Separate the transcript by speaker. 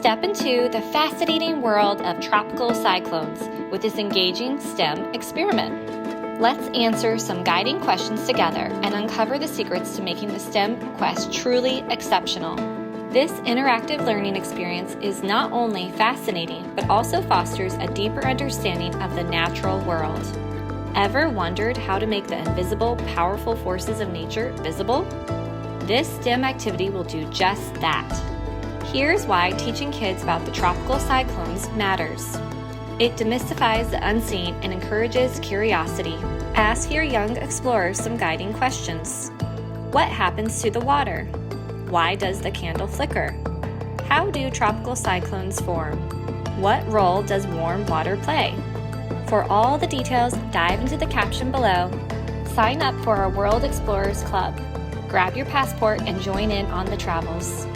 Speaker 1: Step into the fascinating world of tropical cyclones with this engaging STEM experiment. Let's answer some guiding questions together and uncover the secrets to making the STEM quest truly exceptional. This interactive learning experience is not only fascinating, but also fosters a deeper understanding of the natural world. Ever wondered how to make the invisible, powerful forces of nature visible? This STEM activity will do just that. Here's why teaching kids about the tropical cyclones matters. It demystifies the unseen and encourages curiosity. Ask your young explorers some guiding questions. What happens to the water? Why does the candle flicker? How do tropical cyclones form? What role does warm water play? For all the details, dive into the caption below. Sign up for our World Explorers Club. Grab your passport and join in on the travels.